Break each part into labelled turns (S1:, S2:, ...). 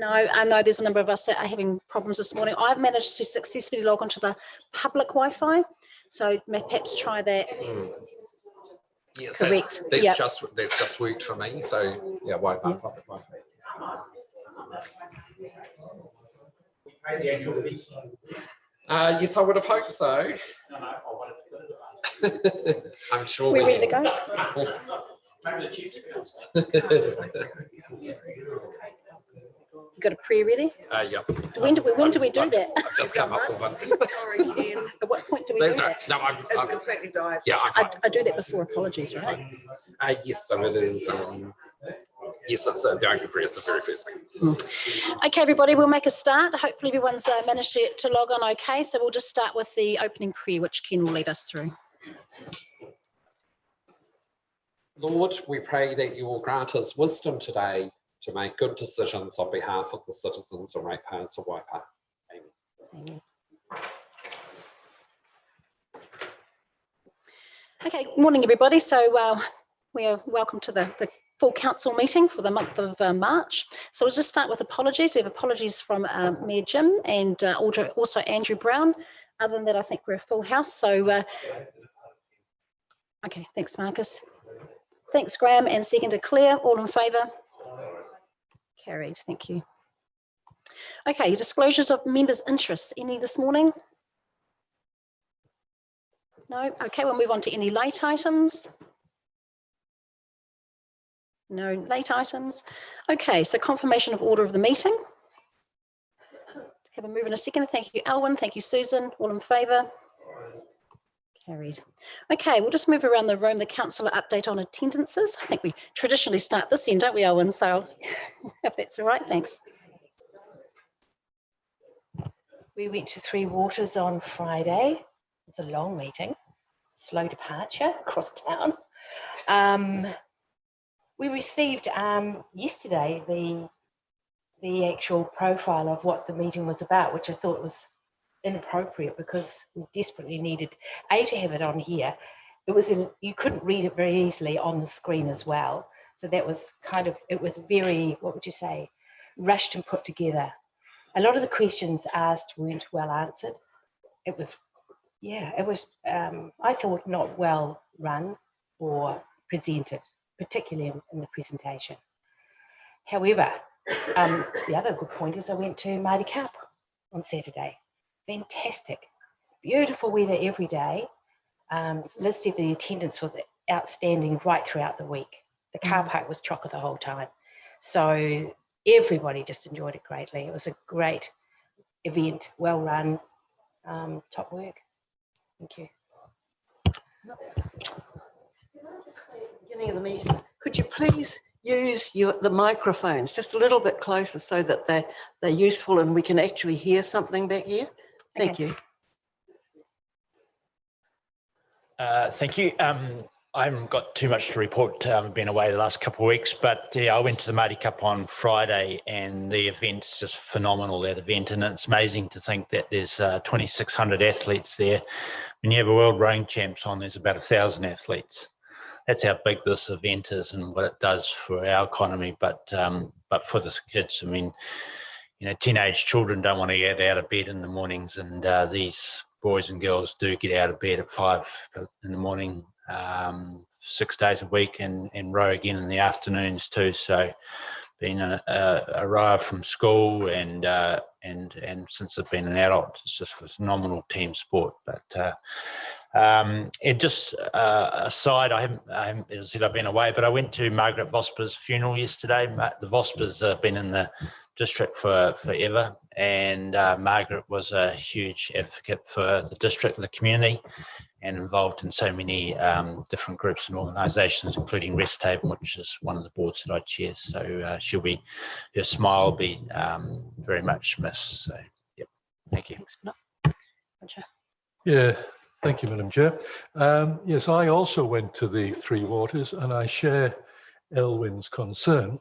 S1: No, I know there's a number of us that are having problems this morning. I've managed to successfully log onto the public Wi-Fi, so perhaps try that.
S2: Yes,
S1: correct.
S2: That's just worked for me. So yeah, Waipa public Wi-Fi. Yes, I would have hoped so. I'm sure
S1: we're ready to go. You got a prayer ready?
S2: Yeah.
S1: When do we do that?
S2: I've just come up with one.
S3: Sorry, Ken.
S1: At what point do we do that?
S2: No,
S3: It's completely died.
S2: Yeah,
S1: I do that before apologies, right?
S2: yes, so it is. Yes, it's the open prayer is the very first thing.
S1: Okay, everybody, we'll make a start. Hopefully everyone's managed to log on okay. So we'll just start with the opening prayer, which Ken will lead us through.
S2: Lord, we pray that you will grant us wisdom today to make good decisions on behalf of the citizens and ratepayers of Waipa. Amen.
S1: Amen. Okay, good morning, everybody. So we are welcome to the full council meeting for the month of March. So we'll just start with apologies. We have apologies from Mayor Jim and also Andrew Brown. Other than that, I think we're a full house. So, okay, thanks, Marcus. Thanks, Graham, and seconded Claire. All in favour? Carried, thank you. Okay, disclosures of members' interests. Any this morning? No? Okay, we'll move on to any late items. No late items. Okay, so confirmation of order of the meeting. Have a move in a second. Thank you, Elwyn. Thank you, Susan. All in favour? Carried. Okay, we'll just move around the room. The councillor update on attendances. I think we traditionally start this end, don't we, Elwyn? So if that's all right, thanks.
S4: We went to Three Waters on Friday. It's a long meeting, slow departure across town. We received yesterday the actual profile of what the meeting was about, which I thought was inappropriate because we desperately needed to have it on here. It was you couldn't read it very easily on the screen as well. So that was it was very, what would you say, rushed and put together. A lot of the questions asked weren't well answered. It was, I thought not well run or presented, particularly in the presentation. However, the other good point is I went to Māori Cup on Saturday. Fantastic, beautiful weather every day. Liz said the attendance was outstanding right throughout the week. The car park was chocker the whole time. So everybody just enjoyed it greatly. It was a great event, well run, top work. Thank you.
S3: Beginning of the meeting, could you please use the microphones just a little bit closer so that they're useful and we can actually hear something back here? Thank you.
S5: Thank you. I haven't got too much to report. I've been away the last couple of weeks, but yeah, I went to the Māori Cup on Friday and the event's just phenomenal, that event. And it's amazing to think that there's 2,600 athletes there. When you have a world rowing champs on, there's about 1,000 athletes. That's how big this event is and what it does for our economy. But for the kids, I mean, you know, teenage children don't want to get out of bed in the mornings, and these boys and girls do get out of bed at 5 in the morning, 6 days a week, and row again in the afternoons too. So being a rower from school and since I've been an adult, it's just a phenomenal team sport. But and just aside, I haven't, as I said, I've been away, but I went to Margaret Vosper's funeral yesterday. The Vospers have been in the district for forever, and Margaret was a huge advocate for the district, the community, and involved in so many different groups and organisations, including Rest Haven, which is one of the boards that I chair. So her smile will be very much missed. So, yep, thank you.
S6: Yeah, thank you, Madam Chair. Yes, I also went to the Three Waters, and I share Elwyn's concern.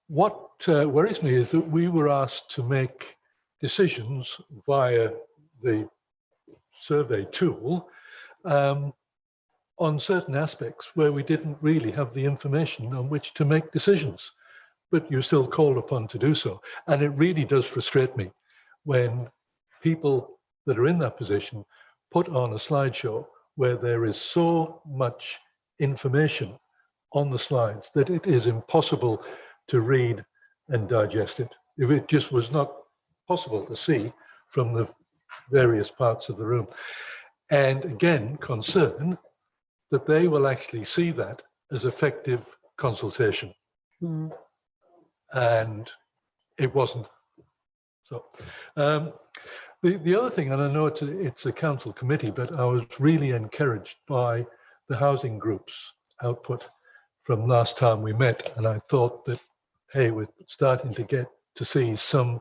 S6: What worries me is that we were asked to make decisions via the survey tool on certain aspects where we didn't really have the information on which to make decisions. but you're still called upon to do so. And it really does frustrate me when people that are in that position put on a slideshow where there is so much information on the slides that it is impossible to read and digest it. If it just was not possible to see from the various parts of the room. And again, concern that they will actually see that as effective consultation. And it wasn't. So the other thing, and I know it's a council committee, but I was really encouraged by the housing group's output from last time we met. And I thought that, hey, we're starting to get to see some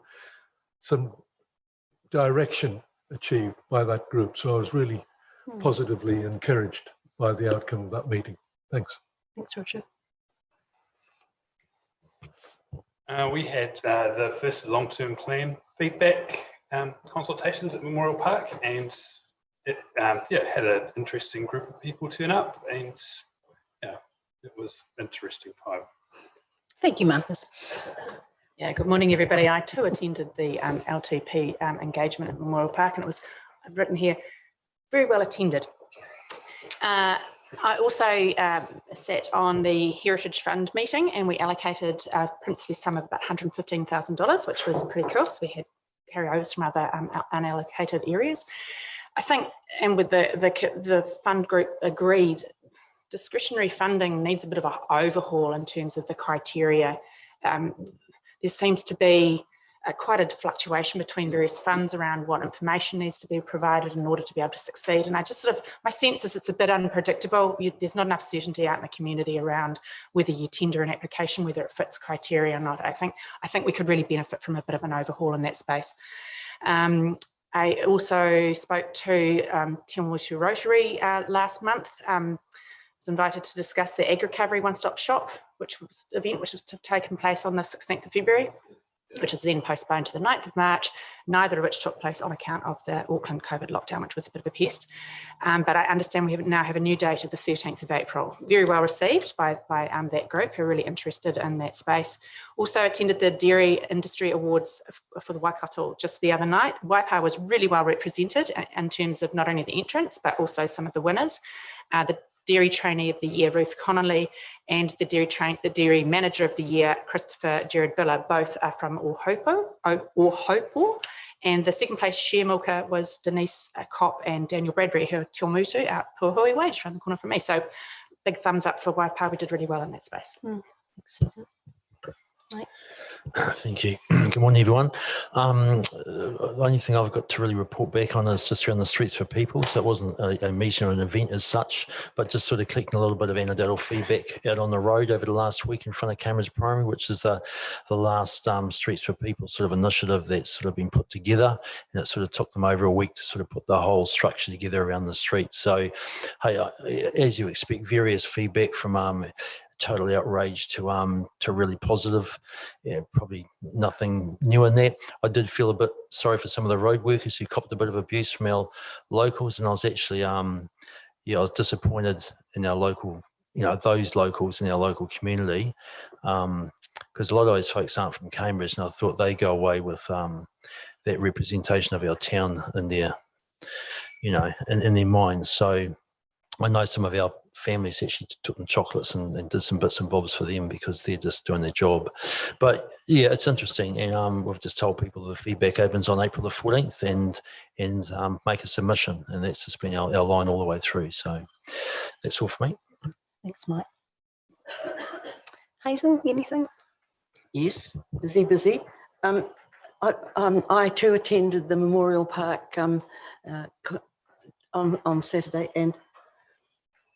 S6: direction achieved by that group. So I was really positively encouraged by the outcome of that meeting. Thanks.
S1: Thanks, Roger.
S7: We had the first long-term plan feedback consultations at Memorial Park, and it had an interesting group of people turn up, and it was an interesting time.
S1: Thank you, Marcus.
S8: Yeah, good morning, everybody. I too attended the LTP engagement at Memorial Park, and it was, I've written here, very well attended. I also sat on the Heritage Fund meeting, and we allocated a princely sum of about $115,000, which was pretty cool. So we had carryovers from other unallocated areas. I think, and with the fund group agreed, discretionary funding needs a bit of an overhaul in terms of the criteria. There seems to be quite a fluctuation between various funds around what information needs to be provided in order to be able to succeed. And I just my sense is it's a bit unpredictable. There's not enough certainty out in the community around whether you tender an application, whether it fits criteria or not. I think we could really benefit from a bit of an overhaul in that space. I also spoke to Te Awamutu Rotary last month. Was invited to discuss the Ag Recovery One-Stop Shop, which was to taken place on the 16th of February, which was then postponed to the 9th of March, neither of which took place on account of the Auckland COVID lockdown, which was a bit of a pest. But I understand we now have a new date of the 13th of April. Very well received by that group who are really interested in that space. Also attended the Dairy Industry Awards for the Waikato just the other night. Waipa was really well represented in terms of not only the entrants, but also some of the winners. The Dairy Trainee of the Year, Ruth Connolly, and the Dairy Manager of the Year, Christopher Jared Villa, both are from Ohopo. And the second place share milker was Denise Kopp and Daniel Bradbury, who are Te Awamutu out Puahui Way, just around the corner from me. So big thumbs up for Waipa. We did really well in that space.
S1: Thanks, Susan. Right.
S9: Thank you. Good morning, everyone. The only thing I've got to really report back on is just around the Streets for People. So it wasn't a meeting or an event as such, but just sort of collecting a little bit of anecdotal feedback out on the road over the last week in front of Cameras Primary, which is the last Streets for People sort of initiative that's sort of been put together, and it sort of took them over a week to sort of put the whole structure together around the street. So, hey, as you expect, various feedback from totally outraged to really positive. Yeah, probably nothing new in that. I did feel a bit sorry for some of the road workers who copped a bit of abuse from our locals, and I was actually I was disappointed in our local, those locals in our local community, because a lot of those folks aren't from Cambridge, and I thought they go away with that representation of our town in their, in their minds. So I know some of our families actually took them chocolates and did some bits and bobs for them because they're just doing their job. But yeah, it's interesting, and we've just told people the feedback opens on April the 14th, and make a submission, and that's just been our line all the way through. So that's all for me.
S1: Thanks, Mike. Hazel, anything?
S3: Yes, busy. I too attended the Memorial Park on Saturday, and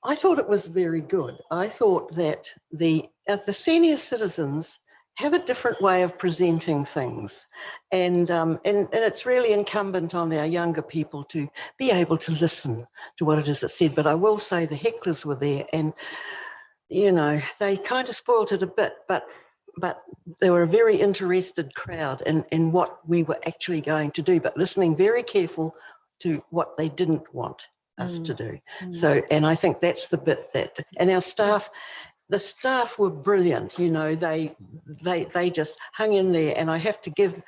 S3: I thought it was very good. I thought that the senior citizens have a different way of presenting things, and it's really incumbent on our younger people to be able to listen to what it is that's said. But I will say the hecklers were there, and they kind of spoiled it a bit, but they were a very interested crowd in what we were actually going to do, but listening very careful to what they didn't want us to do. So, and I think that's the bit and our staff the staff were brilliant. You know, they just hung in there, and I have to give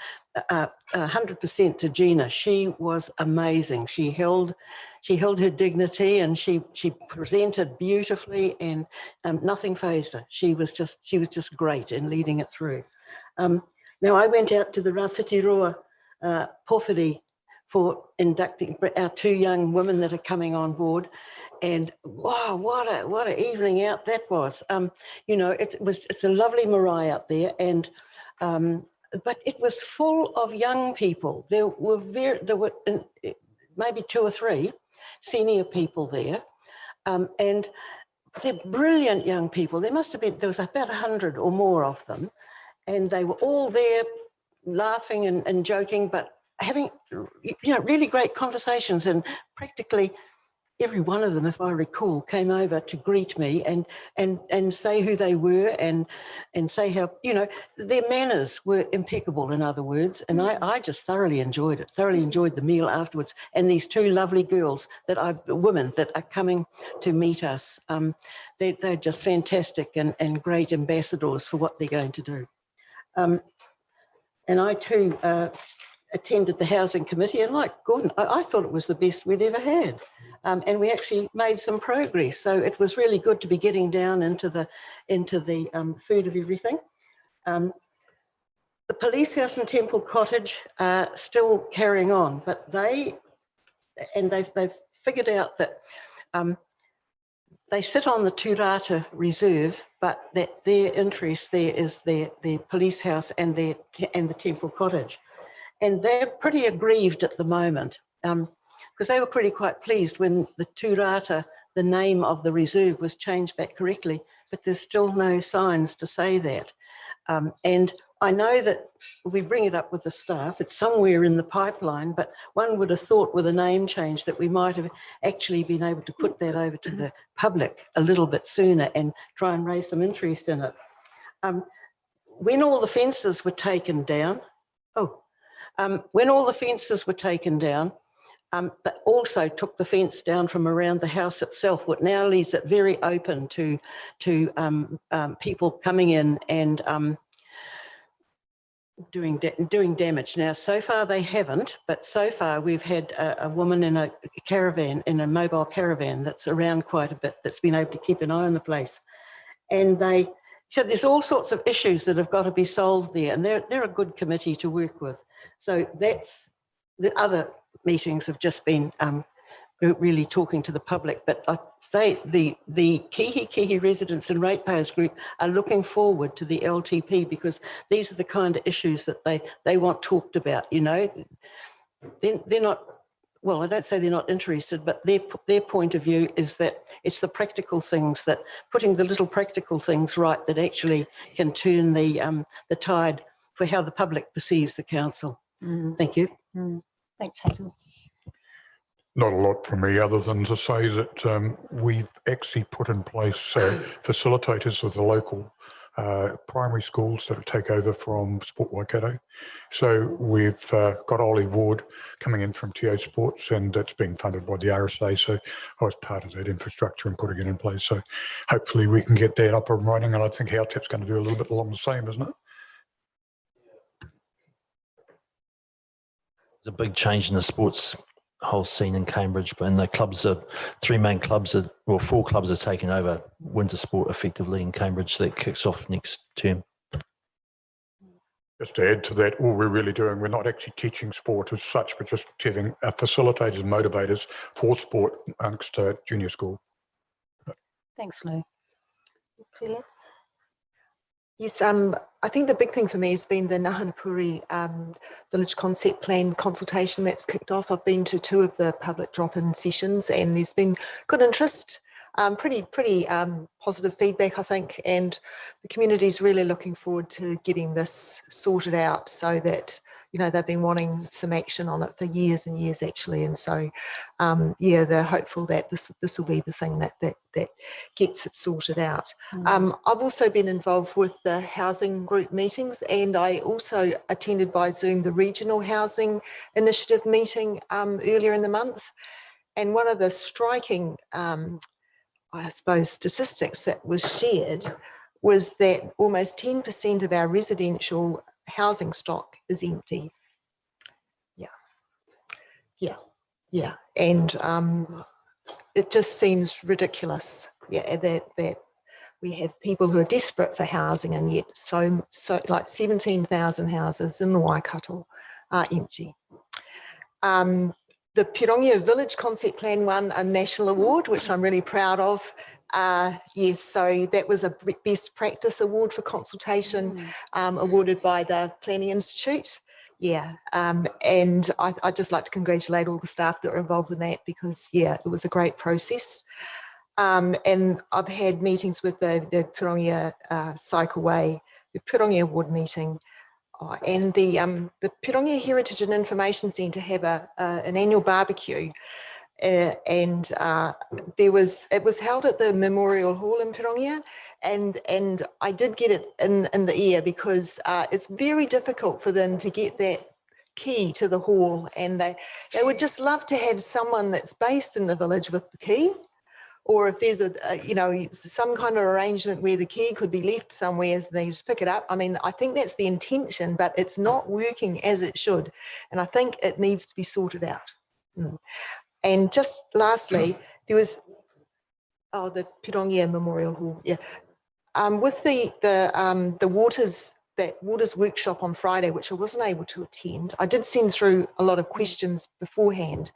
S3: 100% to Gina. She was amazing. She held her dignity, and she presented beautifully, and nothing fazed her. She was just great in leading it through. Now I went out to the Rāwhitiroa Pōwhiri for inducting our 2 young women that are coming on board. And wow, what an evening out that was. You know, it's a lovely marae out there, and but it was full of young people. There were maybe 2 or 3 senior people there, and they're brilliant young people. There was about 100 or more of them, and they were all there laughing and joking, but having, you know, really great conversations. And practically every one of them, if I recall, came over to greet me and say who they were and say how, you know, their manners were impeccable, in other words. And I just thoroughly enjoyed it, thoroughly enjoyed the meal afterwards. And these 2 lovely girls women that are coming to meet us, they're just fantastic and great ambassadors for what they're going to do. And I too attended the housing committee, and like Gordon, I thought it was the best we'd ever had. And we actually made some progress. So it was really good to be getting down into the food of everything. The police house and Temple Cottage are still carrying on, but they've figured out that they sit on the Tūrata Reserve, but that their interest there is their police house and the Temple Cottage. And they're pretty aggrieved at the moment, because they were quite pleased when the Tūrata, the name of the reserve, was changed back correctly, but there's still no signs to say that. And I know that we bring it up with the staff, it's somewhere in the pipeline, but one would have thought with a name change that we might have actually been able to put that over to the public a little bit sooner and try and raise some interest in it. When all the fences were taken down, but also took the fence down from around the house itself, what now leaves it very open to people coming in and doing damage. Now, so far they haven't, but so far we've had a woman in a caravan, in a mobile caravan that's around quite a bit, that's been able to keep an eye on the place. And so there's all sorts of issues that have got to be solved there, and they're a good committee to work with. So that's, the other meetings have just been really talking to the public, but I say the Kihi residents and ratepayers group are looking forward to the LTP, because these are the kind of issues that they want talked about. You know, they're not, well, I don't say they're not interested, but their point of view is that it's the practical things, that putting the little practical things right, that actually can turn the tide for how the public perceives the council. Thank you.
S1: Thanks, Hazel.
S10: Not a lot from me, other than to say that we've actually put in place facilitators with the local primary schools that take over from Sport Waikato. So we've got Ollie Ward coming in from TO Sports, and that's being funded by the RSA. So I was part of that infrastructure and putting it in place. So hopefully we can get that up and running, and I think HowTap's going to do a little bit along the same, isn't it?
S9: There's a big change in the sports whole scene in Cambridge, but the clubs are 4 clubs are taking over winter sport effectively in Cambridge. That kicks off next term.
S10: Just to add to that, all we're really doing, we're not actually teaching sport as such, but just having facilitators and motivators for sport amongst junior school.
S1: Thanks, Lou. Clelia?
S11: Yes, I think the big thing for me has been the Nahanapuri Village Concept Plan consultation that's kicked off. I've been to 2 of the public drop-in sessions, and there's been good interest, pretty positive feedback, I think, and the community's really looking forward to getting this sorted out, so that, you know, they've been wanting some action on it for years and years, actually. And so, yeah, they're hopeful that this will be the thing that gets it sorted out. I've also been involved with the housing group meetings, and I also attended by Zoom the Regional Housing Initiative meeting earlier in the month. And one of the striking I suppose, statistics that was shared was that almost 10% of our residential housing stock is empty. Yeah. And it just seems ridiculous, that we have people who are desperate for housing, and yet so like 17,000 houses in the Waikato are empty. The Pirongia Village Concept Plan won a national award, which I'm really proud of. Yes, so that was a best practice award for consultation awarded by the Planning Institute. Yeah, and I'd just like to congratulate all the staff that were involved in that, because, yeah, it was a great process. And I've had meetings with the Pirongia Cycleway, the Pirongia Ward meeting, and the Pirongia Heritage and Information Centre have an annual barbecue, and it was held at the Memorial Hall in Pirongia, and I did get it in the ear, because it's very difficult for them to get that key to the hall, and they would just love to have someone that's based in the village with the key. Or if there's some kind of arrangement where the key could be left somewhere, so they just pick it up. I mean, I think that's the intention, but it's not working as it should. And I think it needs to be sorted out. And just lastly, there was, the Pirongia Memorial Hall, yeah. With the Waters workshop on Friday, which I wasn't able to attend, I did send through a lot of questions beforehand,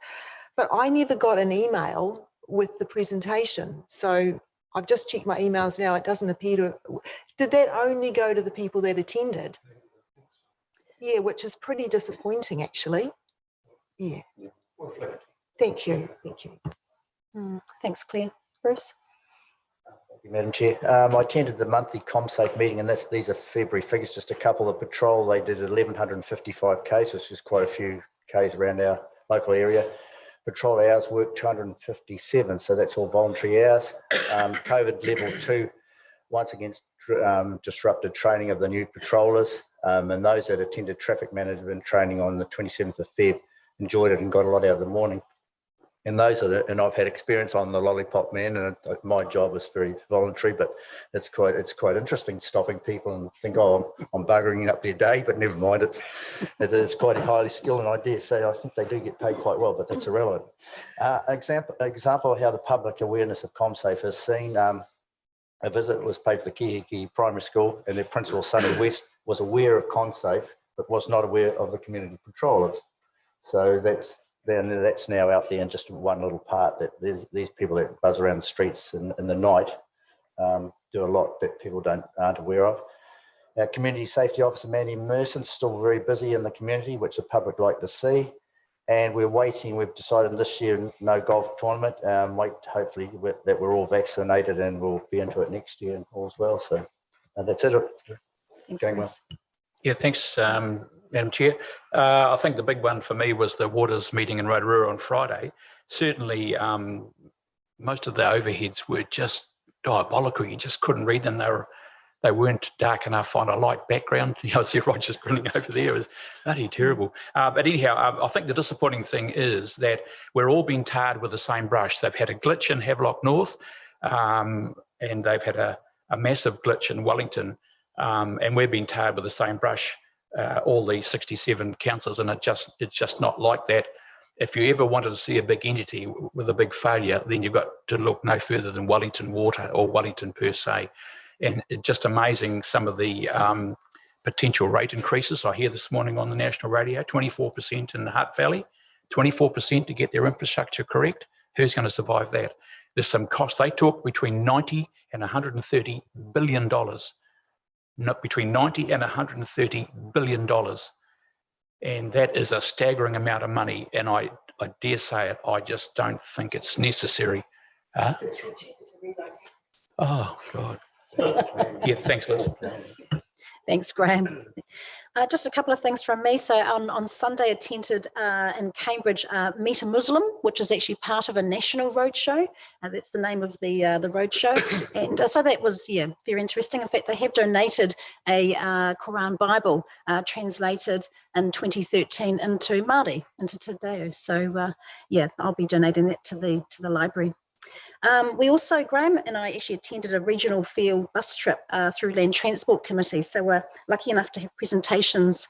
S11: but I never got an email with the presentation. So I've just checked my emails now. It doesn't appear to. Did that only go to the people that attended? Yeah, which is pretty disappointing, actually. Yeah. Thank you. Thank you.
S1: Thanks, Claire. Bruce?
S12: Thank you, Madam Chair. I attended the monthly ComSafe meeting, and these are February figures, just a couple of patrol. They did 1,155 Ks, which is quite a few Ks around our local area. Patrol hours worked 257, so that's all voluntary hours. COVID level 2 once again disrupted training of the new patrollers, and those that attended traffic management training on the 27th of Feb enjoyed it and got a lot out of the morning. And and I've had experience on the Lollipop Man, and my job is very voluntary, but it's quite interesting stopping people and think, oh, I'm buggering up their day, but never mind, it's quite highly skilled, and I dare say I think they do get paid quite well, but that's irrelevant. Example of how the public awareness of ComSafe is seen. A visit was paid to the Kihiki Primary School, and their principal, Sonny West, was aware of ComSafe, but was not aware of the community patrollers. So that's now out there in just one little part, that these people that buzz around the streets in the night do a lot that people aren't aware of. Our community safety officer, Mandy Merson's still very busy in the community, which the public like to see. And we've decided this year no golf tournament, hopefully that we're all vaccinated, and we'll be into it next year and all as well. So that's it. It's going well.
S13: Yeah, thanks, Madam Chair. I think the big one for me was the Waters meeting in Rotorua on Friday. Certainly, most of the overheads were just diabolical. You just couldn't read them. They weren't dark enough on a light background. I see Roger's grinning over there. It was bloody terrible. But anyhow, I think the disappointing thing is that we're all being tarred with the same brush. They've had a glitch in Havelock North, and they've had a massive glitch in Wellington, and we're being tarred with the same brush, all the 67 councils, and it's just not like that. If you ever wanted to see a big entity with a big failure, then you've got to look no further than Wellington Water or Wellington per se. And it's just amazing some of the potential rate increases. I hear this morning on the national radio, 24% in the Hutt Valley, 24% to get their infrastructure correct. Who's going to survive that? There's some cost. They talk between $90 and $130 billion. Between $90 and $130 billion. And that is a staggering amount of money. And I dare say it, I just don't think it's necessary. Oh, God. Yeah, thanks, Liz.
S1: Thanks, Graham. Just a couple of things from me. So on Sunday, attended in Cambridge, Meet a Muslim, which is actually part of a national roadshow. That's the name of the roadshow. And so that was, very interesting. In fact, they have donated a Quran Bible translated in 2013 into Māori, into Te Reo. So I'll be donating that to the library We also, Graham and I actually attended a regional field bus trip through Land Transport Committee. So we're lucky enough to have presentations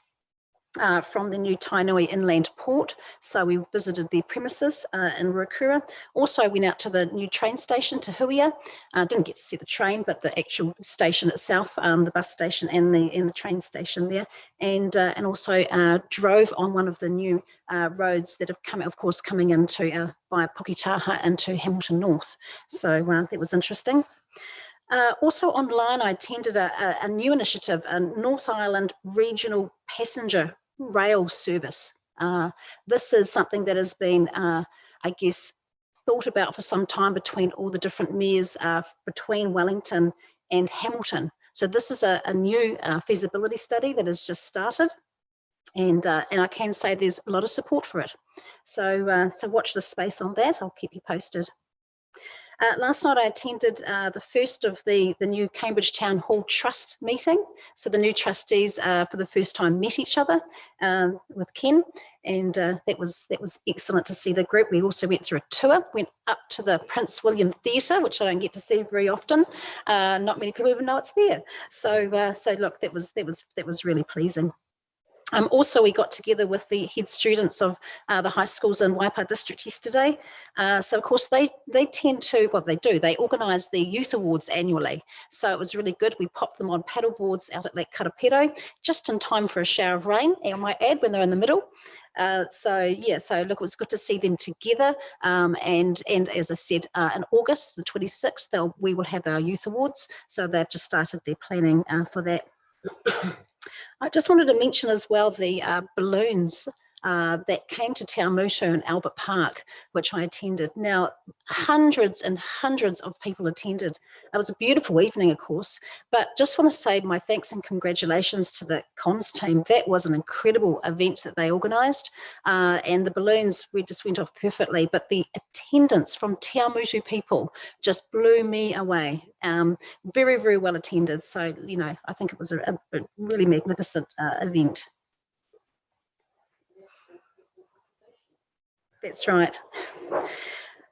S1: from the new Tainui Inland Port. So we visited their premises in Ruakura. Also went out to the new train station to Huia. Didn't get to see the train, but the actual station itself, the bus station and the train station there. And also drove on one of the new roads that have come, of course, coming into via Poketaha into Hamilton North. So that was interesting. Also online, I attended a new initiative, a North Island Regional Passenger Rail Service. This is something that has been, I guess, thought about for some time between all the different mayors between Wellington and Hamilton. So this is a new feasibility study that has just started. And I can say there's a lot of support for it. So watch this space on that. I'll keep you posted. Last night I attended the first of the new Cambridge Town Hall Trust meeting. So the new trustees for the first time met each other with Ken, and that was excellent to see the group. We also went through a tour, went up to the Prince William Theatre, which I don't get to see very often. Not many people even know it's there. So look, that was really pleasing. Also, we got together with the head students of the high schools in Waipa district yesterday. So, of course, they tend to, well, they do, they organise the youth awards annually. So it was really good. We popped them on paddle boards out at Lake Karapiro, just in time for a shower of rain, I might add, when they're in the middle. So look, it was good to see them together. And as I said, in August, the 26th, we will have our youth awards. So they've just started their planning for that. I just wanted to mention as well the balloons that came to Te Awamutu in Albert Park, which I attended. Now, hundreds and hundreds of people attended. It was a beautiful evening, of course, but just want to say my thanks and congratulations to the comms team. That was an incredible event that they organised, and the balloons just went off perfectly, but the attendance from Te Awamutu people just blew me away. Very, very well attended. So, you know, I think it was a really magnificent event. That's right.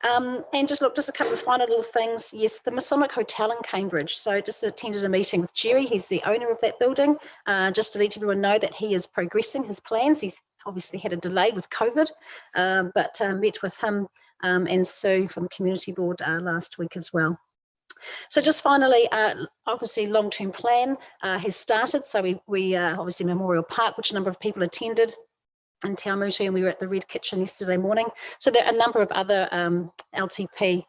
S1: And just a couple of final little things. Yes, the Masonic Hotel in Cambridge. So just attended a meeting with Jerry. He's the owner of that building. Just to let everyone know that he is progressing his plans. He's obviously had a delay with COVID, but met with him and Sue from the community board last week as well. So just finally, obviously long-term plan has started. So we obviously Memorial Park, which a number of people attended in Te Awamutu, and we were at the Red Kitchen yesterday morning. So there are a number of other LTP,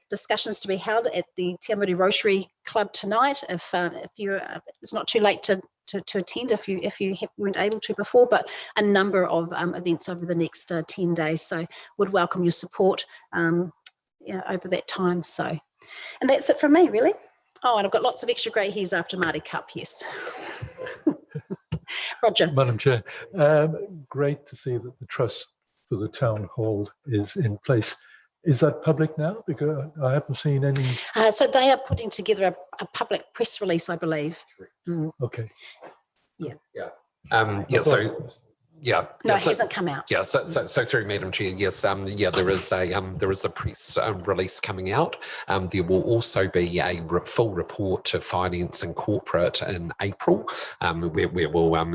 S1: discussions to be held at the Te Awamutu Rotary Club tonight. If you're, it's not too late to attend if you weren't able to before, but a number of events over the next 10 days. So would welcome your support over that time. So, and that's it from me, really. Oh, and I've got lots of extra grey hairs after Māori Cup, yes. Roger.
S6: Madam Chair, great to see that the trust for the town hall is in place. Is that public now? Because I haven't seen any.
S1: So they are putting together a public press release, I believe. Mm.
S6: Okay.
S1: Yeah.
S2: Yeah.
S1: No, it hasn't come out.
S2: Yeah, so through Madam Chair, yes, there is a press release coming out. There will also be a full report to Finance and Corporate in April, where we'll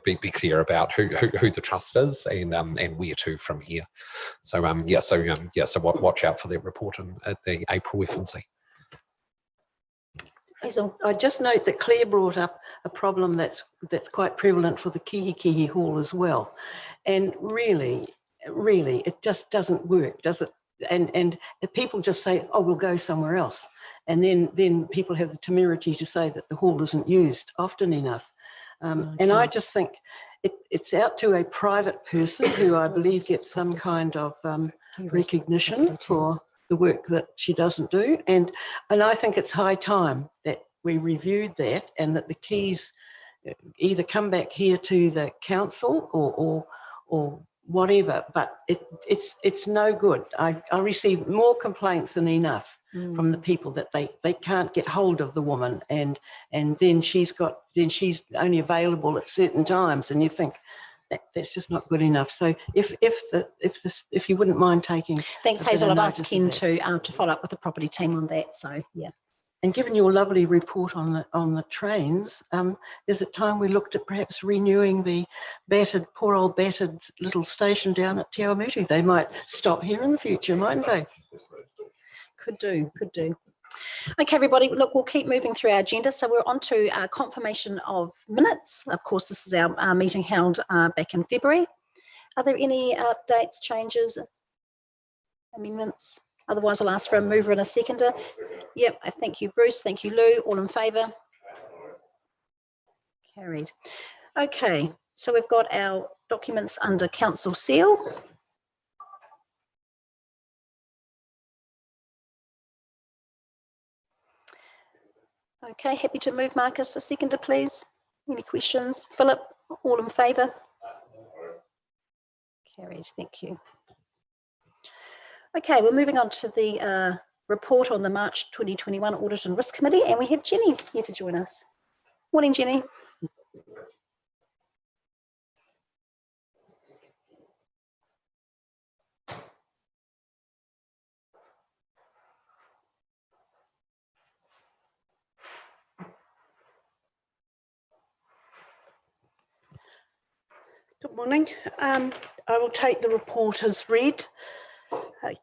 S2: be clear about who the trust is and where to from here. So so watch out for that report at the April FNC.
S1: Hazel.
S3: I just note that Claire brought up a problem that's quite prevalent for the Kihi Hall as well. And really, it just doesn't work, does it? And people just say, oh, we'll go somewhere else. And then people have the temerity to say that the hall isn't used often enough. And I just think it's out to a private person who I believe gets some kind of recognition for the work that she doesn't do. And I think it's high time that we reviewed that and that the keys either come back here to the council or whatever, but it's no good. I receive more complaints than enough from the people that they can't get hold of the woman and then she's only available at certain times, and you think, that's just not good enough. So if you wouldn't mind taking.
S1: Thanks,
S3: a bit
S1: Hazel.
S3: of
S1: I've asked
S3: notice
S1: Ken
S3: of that.
S1: to follow up with the property team on that. So yeah.
S3: And given your lovely report on the trains, is it time we looked at perhaps renewing the poor old battered little station down at Te Awamutu? They might stop here in the future, mightn't they?
S1: Could do. Okay, everybody, look, we'll keep moving through our agenda. So we're on to confirmation of minutes. Of course, this is our meeting held back in February. Are there any updates, changes, amendments? Otherwise, I'll ask for a mover and a seconder. Yep, thank you, Bruce. Thank you, Lou. All in favour? Carried. Okay, so we've got our documents under council seal. Okay, happy to move, Marcus. A seconder, please. Any questions? Philip, all in favour? Carried, thank you. Okay, we're moving on to the report on the March 2021 Audit and Risk Committee, and we have Jenny here to join us. Morning, Jenny.
S14: Good morning. I will take the report as read.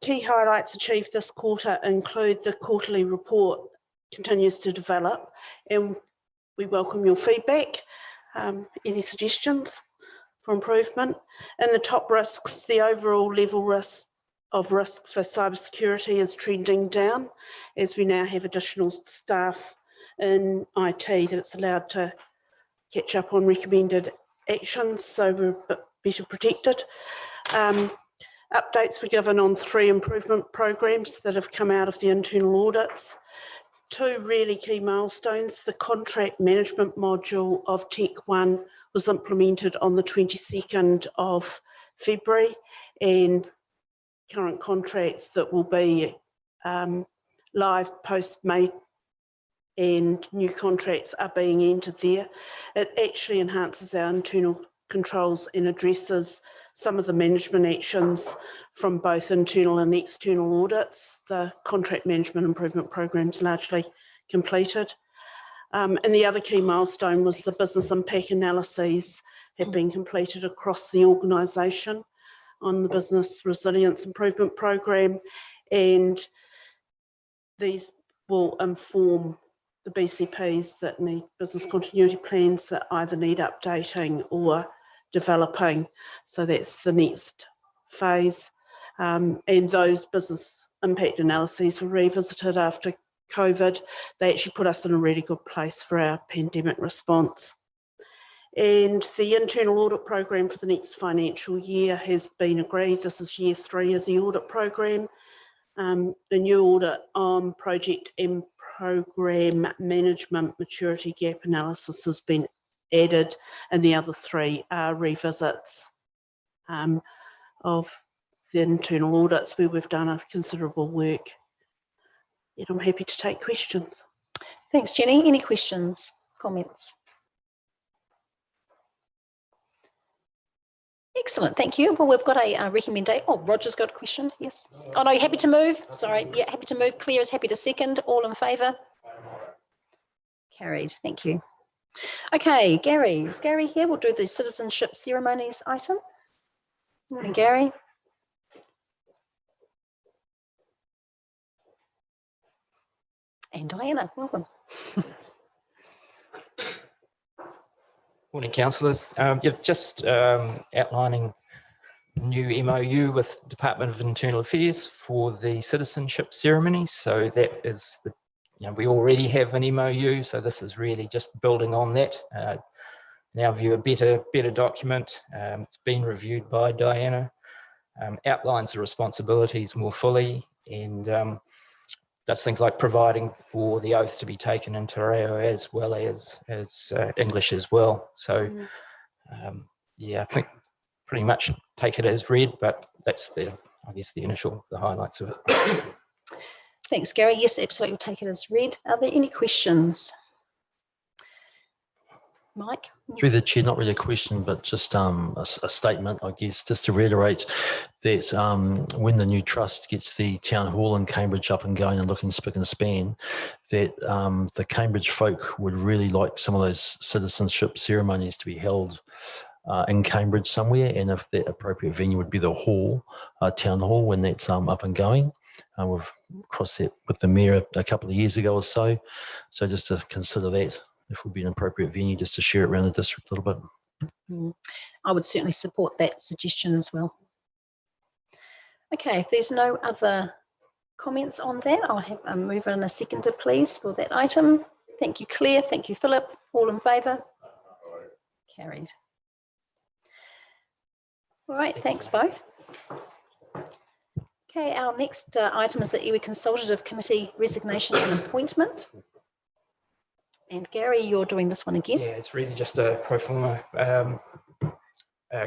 S14: Key highlights achieved this quarter include the quarterly report continues to develop, and we welcome your feedback, any suggestions for improvement. In the top risks, the overall level of risk for cybersecurity is trending down as we now have additional staff in IT that it's allowed to catch up on recommended actions, so we're a bit better protected. Updates were given on 3 improvement programs that have come out of the internal audits. 2 really key milestones. The contract management module of Tech 1 was implemented on the 22nd of February, and current contracts that will be live post-May and new contracts are being entered there. It actually enhances our internal controls and addresses some of the management actions from both internal and external audits. The contract management improvement program's largely completed. And the other key milestone was the business impact analyses have been completed across the organisation on the business resilience improvement program, and these will inform the BCPs that need business continuity plans that either need updating or developing. So that's the next phase. And those business impact analyses were revisited after COVID. They actually put us in a really good place for our pandemic response. And the internal audit program for the next financial year has been agreed. This is year 3 of the audit program. The new audit on project and program management maturity gap analysis has been added, and the other 3 are revisits of the internal audits where we've done a considerable work. And I'm happy to take questions.
S1: Thanks, Jenny. Any questions, comments? Excellent, thank you. Well, we've got a recommendation. Oh, Roger's got a question, yes. Oh no, you're happy to move? Sorry, yeah, happy to move. Claire is happy to second. All in favour? Carried, thank you. Okay, Gary, is Gary here? We'll do the citizenship ceremonies item. Morning, Gary. And Diana, welcome.
S15: Morning, councillors. You've just outlining new MOU with Department of Internal Affairs for the citizenship ceremony. So that is, we already have an MOU, so this is really just building on that. In our view, a better document. It's been reviewed by Diana, outlines the responsibilities more fully, and does things like providing for the oath to be taken in Te Reo as well as English as well. So yeah, I think pretty much take it as read, but that's the highlights of it.
S1: Thanks, Gary. Yes, absolutely, we'll take it as read. Are there any questions? Mike?
S9: Through the chair, not really a question, but just a statement, I guess, just to reiterate that when the new trust gets the town hall in Cambridge up and going and looking spick and span, that the Cambridge folk would really like some of those citizenship ceremonies to be held in Cambridge somewhere, and if the appropriate venue would be the hall, town hall, when that's up and going. We've crossed that with the mayor a couple of years ago or so. So just to consider that, if would be an appropriate venue just to share it around the district a little bit.
S1: I would certainly support that suggestion as well. Okay, if there's no other comments on that, I'll have a mover and a seconder, please, for that item. Thank you, Claire. Thank you, Philip. All in favour? Carried. All right, thanks both. Okay, our next item is the iwi Consultative Committee resignation and appointment. And Gary, you're doing this one again.
S15: Yeah, it's really just a pro forma.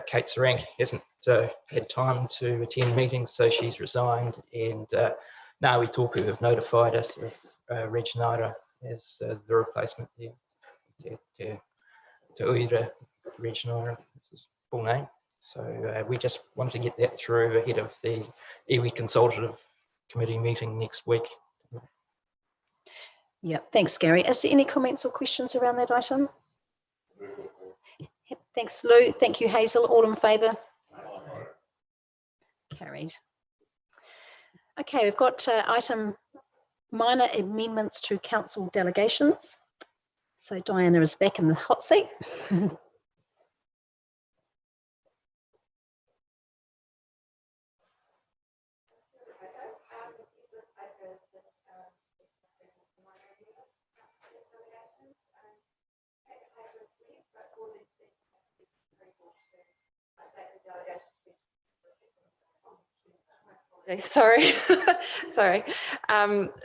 S15: Kate Sarank hasn't had time to attend meetings, so she's resigned. And now we talk who have notified us of Reg Naira as the replacement there. Te Uira Reg Naira, that's his full name. So we just wanted to get that through ahead of the iwi Consultative Committee meeting next week.
S1: Yeah, thanks, Gary. Is there any comments or questions around that item? Thanks, Lou. Thank you, Hazel. All in favour? Carried. Okay, we've got item minor amendments to council delegations. So Diana is back in the hot seat.
S16: Sorry, sorry.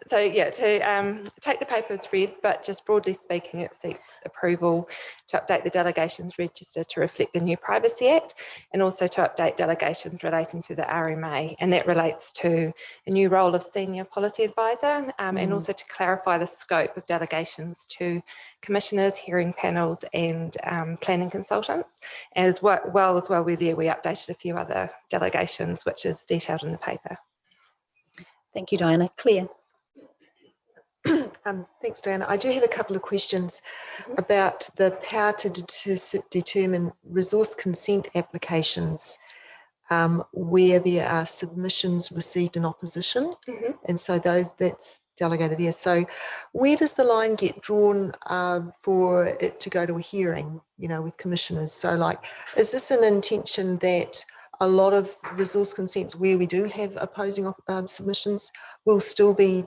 S16: So yeah, to take the paper as read, but just broadly speaking, it seeks approval to update the delegations register to reflect the new Privacy Act, and also to update delegations relating to the RMA, and that relates to a new role of Senior Policy Advisor, and also to clarify the scope of delegations to commissioners, hearing panels, and planning consultants. As well, we're there, we updated a few other delegations, which is detailed in the paper.
S1: Thank you, Diana. Claire.
S11: Thanks, Diana. I do have a couple of questions about the power to determine resource consent applications where there are submissions received in opposition, and so that's delegated there. So where does the line get drawn for it to go to a hearing, you know, with commissioners? So like, is this an intention that a lot of resource consents where we do have opposing submissions will still be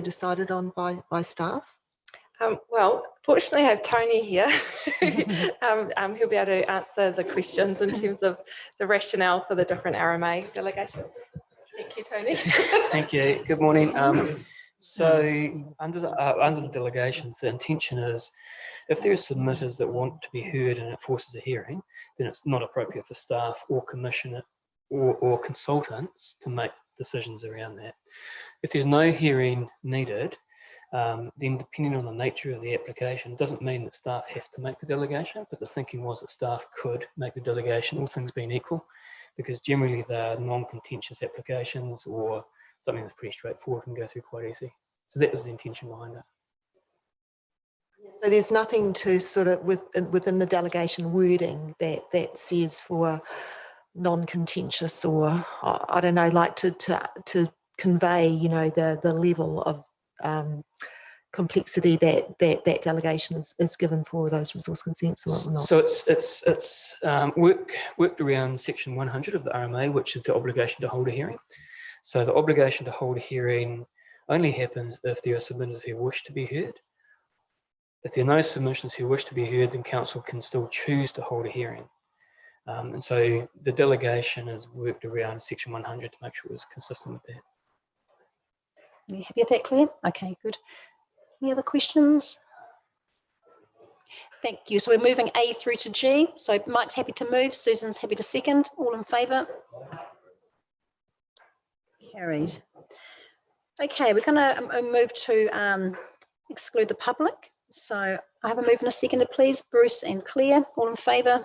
S11: decided on by staff?
S16: Well, fortunately I have Tony here. He'll be able to answer the questions in terms of the rationale for the different RMA delegations. Thank you, Tony.
S17: Thank you. Good morning. So under the delegations, the intention is if there are submitters that want to be heard and it forces a hearing, then it's not appropriate for staff or commissioner or consultants to make decisions around that. If there's no hearing needed, then depending on the nature of the application, it doesn't mean that staff have to make the delegation, but the thinking was that staff could make the delegation, all things being equal, because generally they're non-contentious applications or something that's pretty straightforward and go through quite easy. So that was the intention behind it.
S11: So there's nothing to sort of within the delegation wording that says for non-contentious, or I don't know, like to convey, you know, the level of complexity that delegation is given for those resource consents or not.
S17: So it's worked around section 100 of the RMA, which is the obligation to hold a hearing. So the obligation to hold a hearing only happens if there are submitters who wish to be heard. If there are no submissions who wish to be heard, then council can still choose to hold a hearing. And so the delegation has worked around section 100 to make sure it's consistent with that.
S1: Are you happy with that, Claire? Okay, good. Any other questions? Thank you. So we're moving A through to G. So Mike's happy to move, Susan's happy to second. All in favour? Carried. Okay, we're going to move to exclude the public. So I have a move and a seconder, please. Bruce and Claire, all in favour?